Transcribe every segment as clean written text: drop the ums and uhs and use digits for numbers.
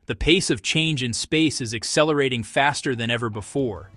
The pace of change in space is accelerating faster than ever before.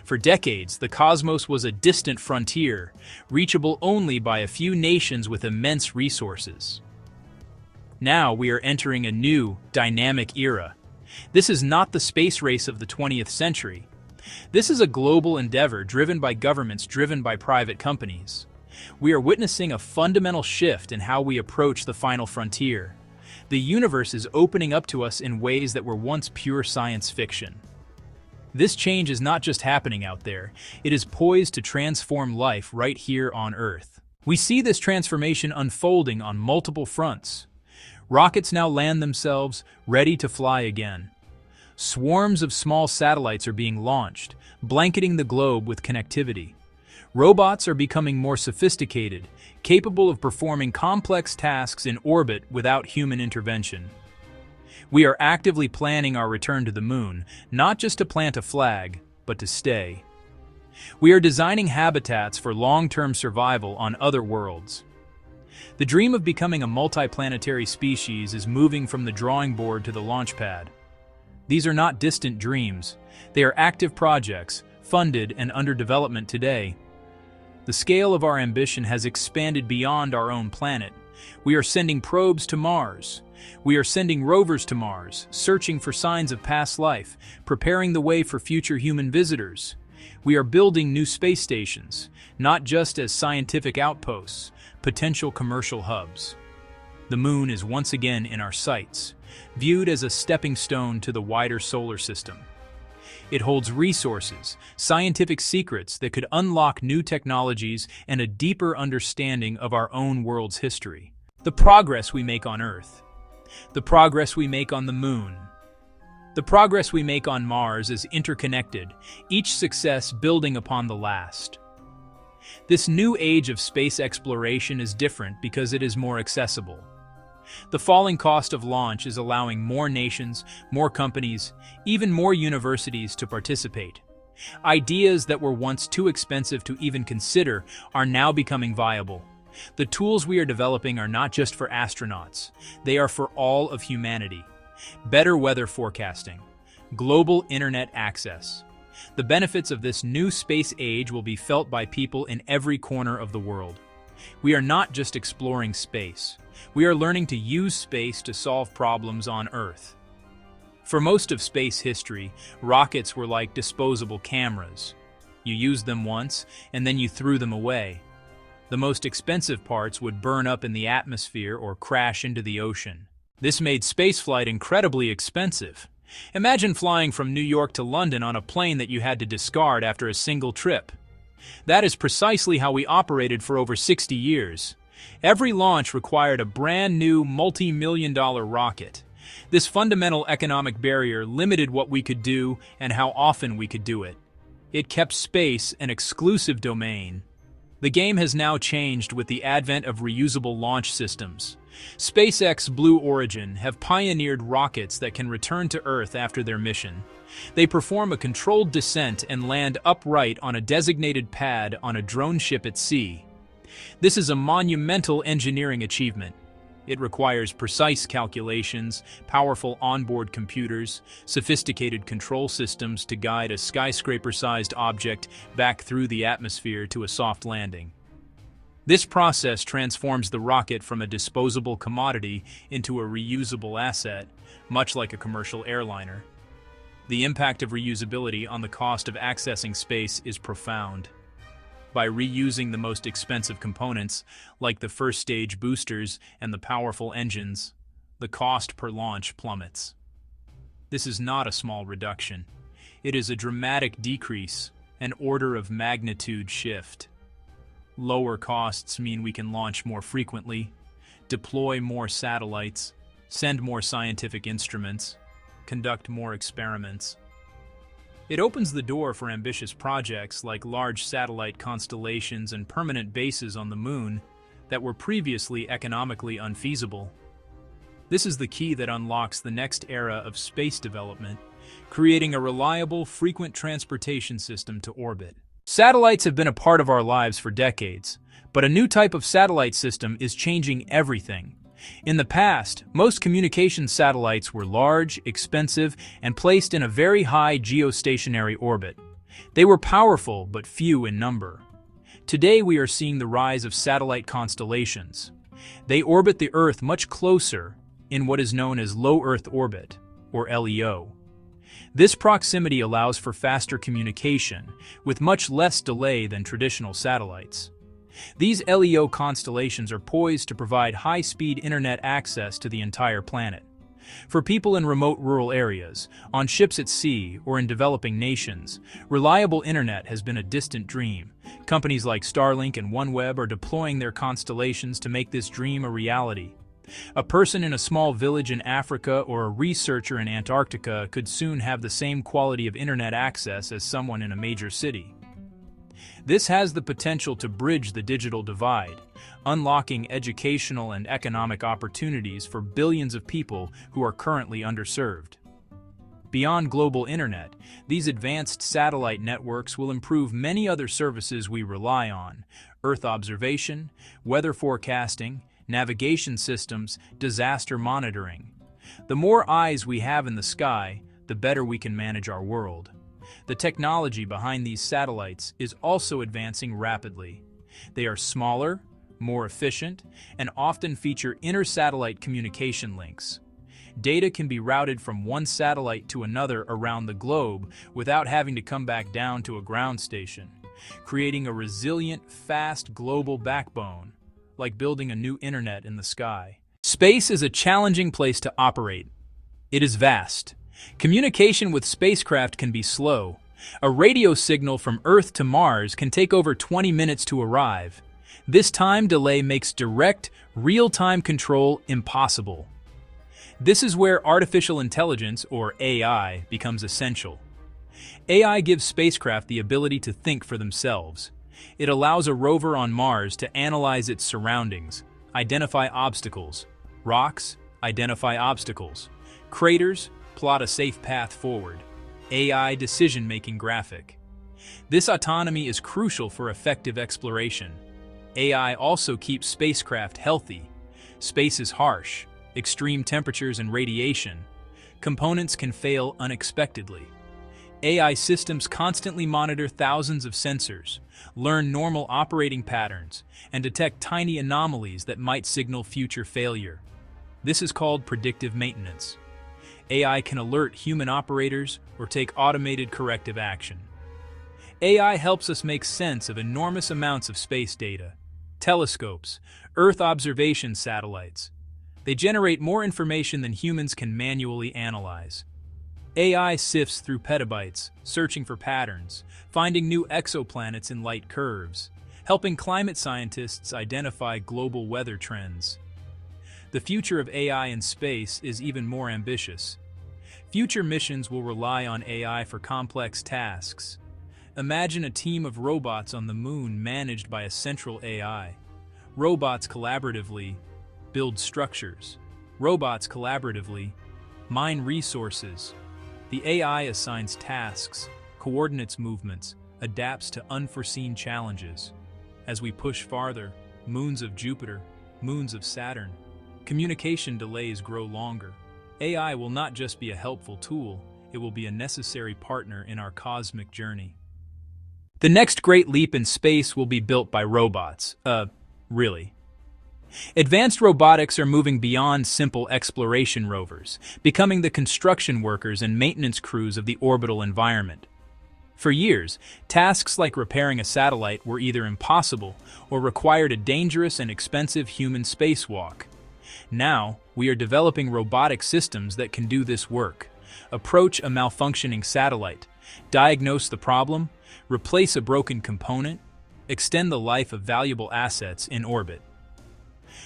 For decades, the cosmos was a distant frontier, reachable only by a few nations with immense resources. Now we are entering a new, dynamic era. This is not the space race of the 20th century. This is a global endeavor driven by governments, driven by private companies. We are witnessing a fundamental shift in how we approach the final frontier. The universe is opening up to us in ways that were once pure science fiction. This change is not just happening out there, it is poised to transform life right here on Earth. We see this transformation unfolding on multiple fronts. Rockets now land themselves, ready to fly again. Swarms of small satellites are being launched, blanketing the globe with connectivity. Robots are becoming more sophisticated, capable of performing complex tasks in orbit without human intervention. We are actively planning our return to the moon, not just to plant a flag, but to stay. We are designing habitats for long-term survival on other worlds. The dream of becoming a multiplanetary species is moving from the drawing board to the launch pad. These are not distant dreams. They are active projects, funded and under development today. The scale of our ambition has expanded beyond our own planet. We are sending probes to Mars. We are sending rovers to Mars, searching for signs of past life, preparing the way for future human visitors. We are building new space stations, not just as scientific outposts, potential commercial hubs. The moon is once again in our sights, viewed as a stepping stone to the wider solar system. It holds resources, scientific secrets that could unlock new technologies and a deeper understanding of our own world's history. The progress we make on Earth, the progress we make on the moon, the progress we make on Mars is interconnected, each success building upon the last. This new age of space exploration is different because it is more accessible. The falling cost of launch is allowing more nations, more companies, even more universities to participate. Ideas that were once too expensive to even consider are now becoming viable. The tools we are developing are not just for astronauts, they are for all of humanity. Better weather forecasting, global internet access. The benefits of this new space age will be felt by people in every corner of the world. We are not just exploring space. We are learning to use space to solve problems on Earth. For most of space history, rockets were like disposable cameras. You used them once, and then you threw them away. The most expensive parts would burn up in the atmosphere or crash into the ocean. This made spaceflight incredibly expensive. Imagine flying from New York to London on a plane that you had to discard after a single trip. That is precisely how we operated for over 60 years. Every launch required a brand new multi-million-dollar rocket. This fundamental economic barrier limited what we could do and how often we could do it. It kept space an exclusive domain. The game has now changed with the advent of reusable launch systems. SpaceX Blue Origin have pioneered rockets that can return to Earth after their mission. They perform a controlled descent and land upright on a designated pad on a drone ship at sea. This is a monumental engineering achievement. It requires precise calculations, powerful onboard computers, sophisticated control systems to guide a skyscraper-sized object back through the atmosphere to a soft landing. This process transforms the rocket from a disposable commodity into a reusable asset, much like a commercial airliner. The impact of reusability on the cost of accessing space is profound. By reusing the most expensive components, like the first-stage boosters and the powerful engines, the cost per launch plummets. This is not a small reduction. It is a dramatic decrease, an order of magnitude shift. Lower costs mean we can launch more frequently, deploy more satellites, send more scientific instruments, conduct more experiments. It opens the door for ambitious projects like large satellite constellations and permanent bases on the moon that were previously economically unfeasible. This is the key that unlocks the next era of space development, creating a reliable, frequent transportation system to orbit. Satellites have been a part of our lives for decades, but a new type of satellite system is changing everything. In the past, most communication satellites were large, expensive, and placed in a very high geostationary orbit. They were powerful but few in number. Today we are seeing the rise of satellite constellations. They orbit the Earth much closer in what is known as low Earth orbit, or LEO. This proximity allows for faster communication, with much less delay than traditional satellites. These LEO constellations are poised to provide high-speed internet access to the entire planet. For people in remote rural areas, on ships at sea, or in developing nations, reliable internet has been a distant dream. Companies like Starlink and OneWeb are deploying their constellations to make this dream a reality. A person in a small village in Africa or a researcher in Antarctica could soon have the same quality of internet access as someone in a major city. This has the potential to bridge the digital divide, unlocking educational and economic opportunities for billions of people who are currently underserved. Beyond global internet, these advanced satellite networks will improve many other services we rely on: Earth observation, weather forecasting, navigation systems, disaster monitoring. The more eyes we have in the sky, the better we can manage our world. The technology behind these satellites is also advancing rapidly. They are smaller, more efficient, and often feature inter-satellite communication links. Data can be routed from one satellite to another around the globe without having to come back down to a ground station, creating a resilient, fast global backbone, like building a new internet in the sky. Space is a challenging place to operate. It is vast. Communication with spacecraft can be slow. A radio signal from Earth to Mars can take over 20 minutes to arrive. This time delay makes direct, real-time control impossible. This is where artificial intelligence, or AI, becomes essential. AI gives spacecraft the ability to think for themselves. It allows a rover on Mars to analyze its surroundings, identify obstacles. Rocks, identify obstacles. Craters, plot a safe path forward. AI decision-making graphic. This autonomy is crucial for effective exploration. AI also keeps spacecraft healthy. Space is harsh, extreme temperatures and radiation. Components can fail unexpectedly. AI systems constantly monitor thousands of sensors, learn normal operating patterns, and detect tiny anomalies that might signal future failure. This is called predictive maintenance. AI can alert human operators or take automated corrective action. AI helps us make sense of enormous amounts of space data. Telescopes, Earth observation satellites. They generate more information than humans can manually analyze. AI sifts through petabytes, searching for patterns, finding new exoplanets in light curves, helping climate scientists identify global weather trends. The future of AI in space is even more ambitious. Future missions will rely on AI for complex tasks. Imagine a team of robots on the moon managed by a central AI. Robots collaboratively build structures. Robots collaboratively mine resources. The AI assigns tasks, coordinates movements, adapts to unforeseen challenges. As we push farther, moons of Jupiter, moons of Saturn, communication delays grow longer. AI will not just be a helpful tool, it will be a necessary partner in our cosmic journey. The next great leap in space will be built by robots. Really. Advanced robotics are moving beyond simple exploration rovers, becoming the construction workers and maintenance crews of the orbital environment. For years, tasks like repairing a satellite were either impossible or required a dangerous and expensive human spacewalk. Now, we are developing robotic systems that can do this work. Approach a malfunctioning satellite, diagnose the problem, replace a broken component, extend the life of valuable assets in orbit.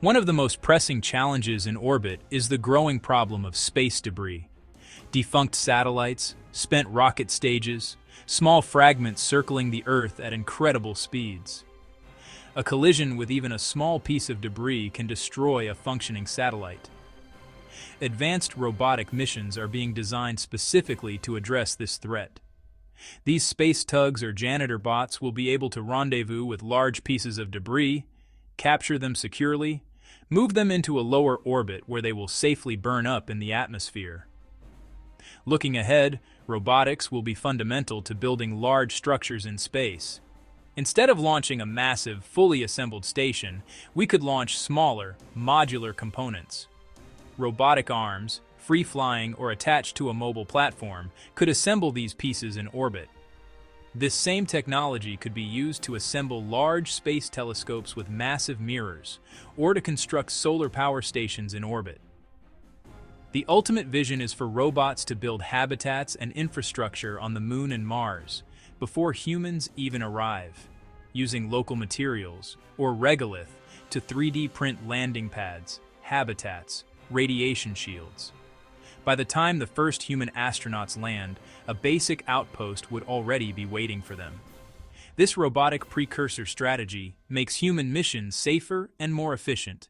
One of the most pressing challenges in orbit is the growing problem of space debris. Defunct satellites, spent rocket stages, small fragments circling the Earth at incredible speeds. A collision with even a small piece of debris can destroy a functioning satellite. Advanced robotic missions are being designed specifically to address this threat. These space tugs or janitor bots will be able to rendezvous with large pieces of debris, capture them securely, Move them into a lower orbit where they will safely burn up in the atmosphere. Looking ahead, robotics will be fundamental to building large structures in space. Instead of launching a massive, fully assembled station, we could launch smaller, modular components. Robotic arms, free-flying or attached to a mobile platform, could assemble these pieces in orbit. This same technology could be used to assemble large space telescopes with massive mirrors, or to construct solar power stations in orbit. The ultimate vision is for robots to build habitats and infrastructure on the Moon and Mars, before humans even arrive, using local materials, or regolith, to 3D print landing pads, habitats, radiation shields. By the time the first human astronauts land, a basic outpost would already be waiting for them. This robotic precursor strategy makes human missions safer and more efficient.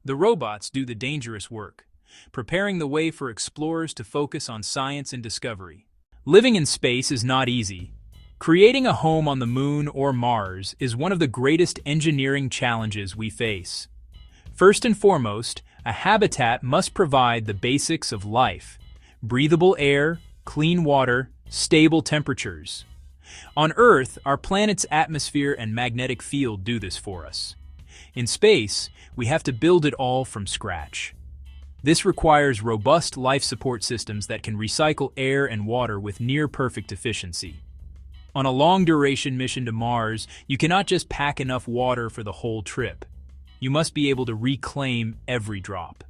The robots do the dangerous work, preparing the way for explorers to focus on science and discovery. Living in space is not easy. Creating a home on the Moon or Mars is one of the greatest engineering challenges we face. First and foremost, a habitat must provide the basics of life: breathable air, clean water, stable temperatures. On Earth, our planet's atmosphere and magnetic field do this for us. In space, we have to build it all from scratch. This requires robust life support systems that can recycle air and water with near-perfect efficiency. On a long-duration mission to Mars, you cannot just pack enough water for the whole trip. You must be able to reclaim every drop.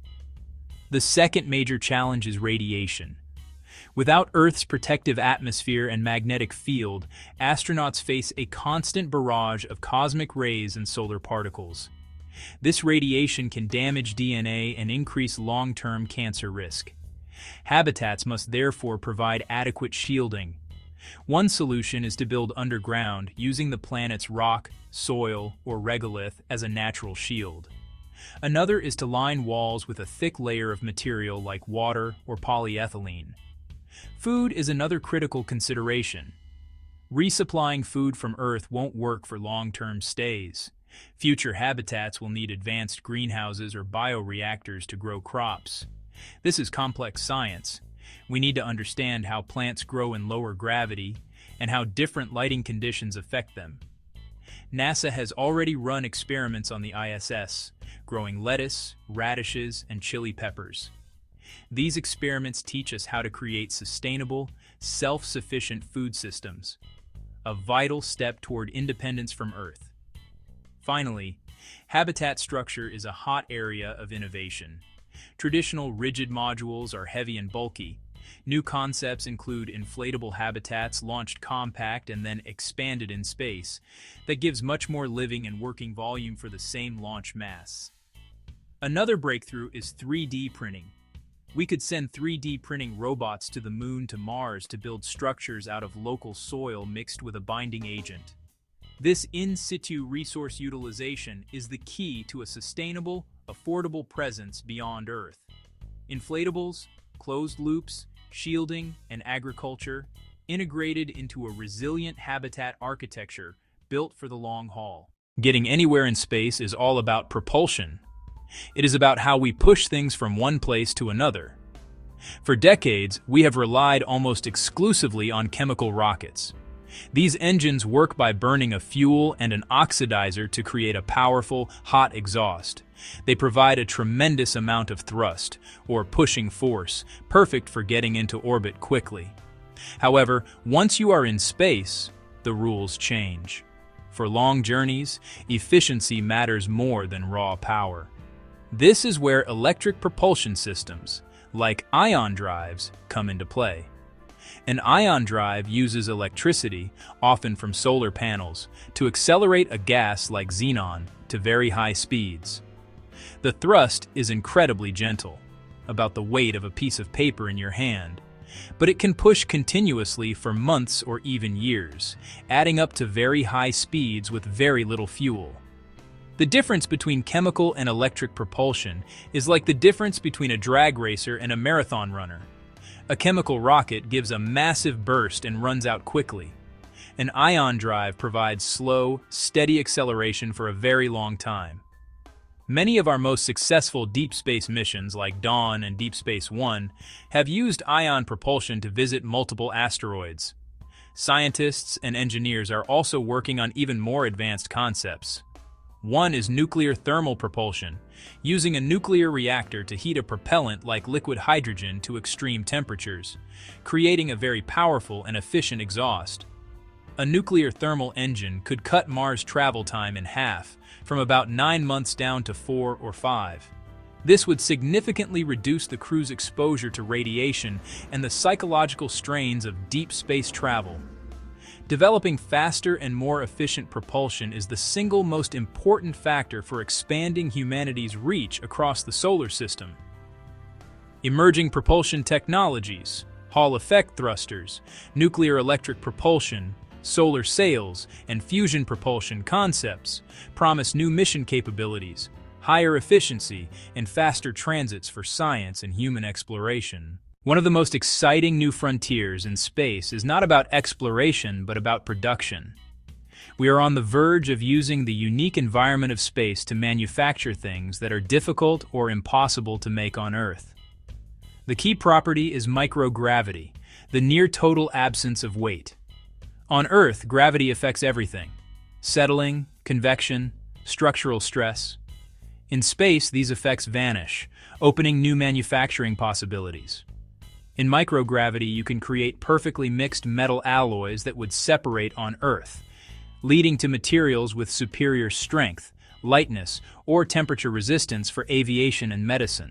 The second major challenge is radiation. Without Earth's protective atmosphere and magnetic field, astronauts face a constant barrage of cosmic rays and solar particles. This radiation can damage DNA and increase long-term cancer risk. Habitats must therefore provide adequate shielding. One solution is to build underground, using the planet's rock, soil, or regolith as a natural shield. Another is to line walls with a thick layer of material like water or polyethylene. Food is another critical consideration. Resupplying food from Earth won't work for long-term stays. Future habitats will need advanced greenhouses or bioreactors to grow crops. This is complex science. We need to understand how plants grow in lower gravity and how different lighting conditions affect them. NASA has already run experiments on the ISS, growing lettuce, radishes, and chili peppers. These experiments teach us how to create sustainable, self-sufficient food systems, a vital step toward independence from Earth. Finally, habitat structure is a hot area of innovation. Traditional rigid modules are heavy and bulky. New concepts include inflatable habitats launched compact and then expanded in space that gives much more living and working volume for the same launch mass. Another breakthrough is 3D printing. We could send 3D printing robots to the Moon to Mars to build structures out of local soil mixed with a binding agent. This in-situ resource utilization is the key to a sustainable, affordable presence beyond Earth. Inflatables, closed loops, shielding, and agriculture integrated into a resilient habitat architecture built for the long haul. Getting anywhere in space is all about propulsion. It is about how we push things from one place to another. For decades, we have relied almost exclusively on chemical rockets. These engines work by burning a fuel and an oxidizer to create a powerful, hot exhaust. They provide a tremendous amount of thrust, or pushing force, perfect for getting into orbit quickly. However, once you are in space, the rules change. For long journeys, efficiency matters more than raw power. This is where electric propulsion systems, like ion drives, come into play. An ion drive uses electricity, often from solar panels, to accelerate a gas like xenon to very high speeds. The thrust is incredibly gentle, about the weight of a piece of paper in your hand, but it can push continuously for months or even years, adding up to very high speeds with very little fuel. The difference between chemical and electric propulsion is like the difference between a drag racer and a marathon runner. A chemical rocket gives a massive burst and runs out quickly. An ion drive provides slow, steady acceleration for a very long time. Many of our most successful deep space missions, like Dawn and Deep Space One, have used ion propulsion to visit multiple asteroids. Scientists and engineers are also working on even more advanced concepts. One is nuclear thermal propulsion, using a nuclear reactor to heat a propellant like liquid hydrogen to extreme temperatures, creating a very powerful and efficient exhaust. A nuclear thermal engine could cut Mars travel time in half, from about 9 months down to 4 or 5. This would significantly reduce the crew's exposure to radiation and the psychological strains of deep space travel. Developing faster and more efficient propulsion is the single most important factor for expanding humanity's reach across the solar system. Emerging propulsion technologies, Hall effect thrusters, nuclear electric propulsion, solar sails, and fusion propulsion concepts promise new mission capabilities, higher efficiency, and faster transits for science and human exploration. One of the most exciting new frontiers in space is not about exploration, but about production. We are on the verge of using the unique environment of space to manufacture things that are difficult or impossible to make on Earth. The key property is microgravity, the near-total absence of weight. On Earth, gravity affects everything: settling, convection, structural stress. In space, these effects vanish, opening new manufacturing possibilities. In microgravity, you can create perfectly mixed metal alloys that would separate on Earth, leading to materials with superior strength, lightness, or temperature resistance for aviation and medicine.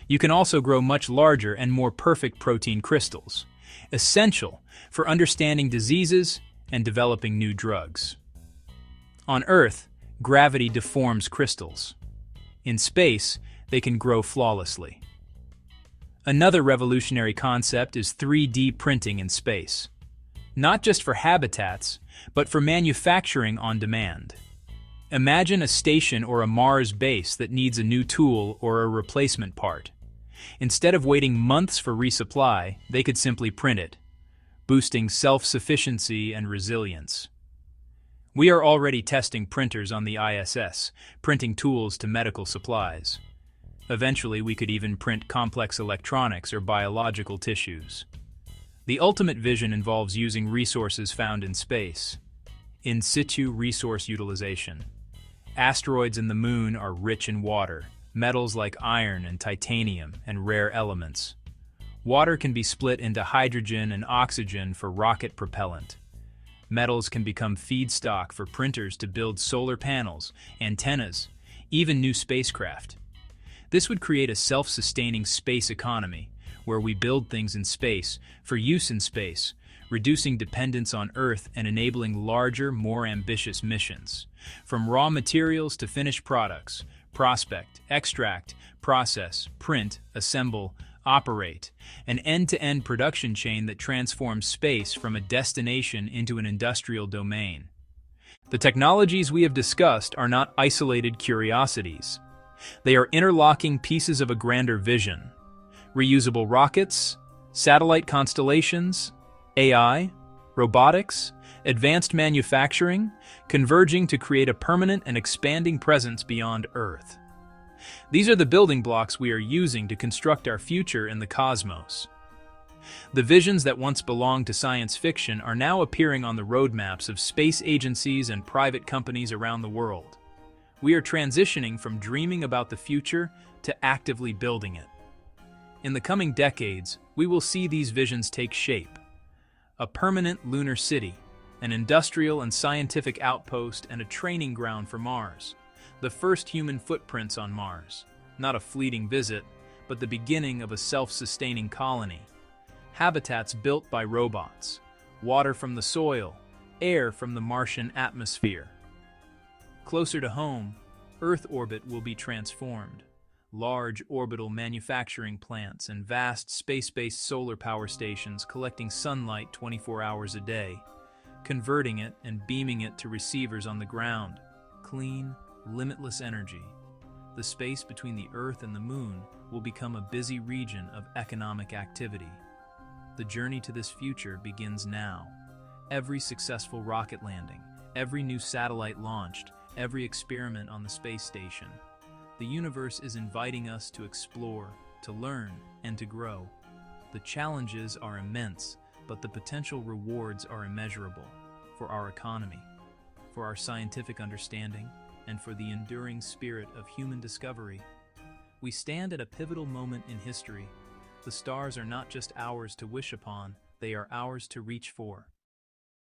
You can also grow much larger and more perfect protein crystals, essential for understanding diseases and developing new drugs. On Earth, gravity deforms crystals. In space, they can grow flawlessly. Another revolutionary concept is 3D printing in space. Not just for habitats, but for manufacturing on demand. Imagine a station or a Mars base that needs a new tool or a replacement part. Instead of waiting months for resupply, they could simply print it, boosting self-sufficiency and resilience. We are already testing printers on the ISS, printing tools to medical supplies. Eventually, we could even print complex electronics or biological tissues. The ultimate vision involves using resources found in space. In situ resource utilization. Asteroids and the Moon are rich in water, metals like iron and titanium, and rare elements. Water can be split into hydrogen and oxygen for rocket propellant. Metals can become feedstock for printers to build solar panels, antennas, even new spacecraft. This would create a self-sustaining space economy, where we build things in space for use in space, reducing dependence on Earth and enabling larger, more ambitious missions. From raw materials to finished products, prospect, extract, process, print, assemble, operate, an end-to-end production chain that transforms space from a destination into an industrial domain. The technologies we have discussed are not isolated curiosities. They are interlocking pieces of a grander vision. Reusable rockets, satellite constellations, AI, robotics, advanced manufacturing, converging to create a permanent and expanding presence beyond Earth. These are the building blocks we are using to construct our future in the cosmos. The visions that once belonged to science fiction are now appearing on the roadmaps of space agencies and private companies around the world. We are transitioning from dreaming about the future to actively building it. In the coming decades, we will see these visions take shape. A permanent lunar city, an industrial and scientific outpost, and a training ground for Mars. The first human footprints on Mars. Not a fleeting visit, but the beginning of a self-sustaining colony. Habitats built by robots. Water from the soil. Air from the Martian atmosphere. Closer to home, Earth orbit will be transformed. Large orbital manufacturing plants and vast space-based solar power stations collecting sunlight 24 hours a day, converting it and beaming it to receivers on the ground. Clean, limitless energy. The space between the Earth and the Moon will become a busy region of economic activity. The journey to this future begins now. Every successful rocket landing, every new satellite launched, every experiment on the space station. The universe is inviting us to explore, to learn, and to grow. The challenges are immense, but the potential rewards are immeasurable for our economy, for our scientific understanding, and for the enduring spirit of human discovery. We stand at a pivotal moment in history. The stars are not just ours to wish upon, they are ours to reach for.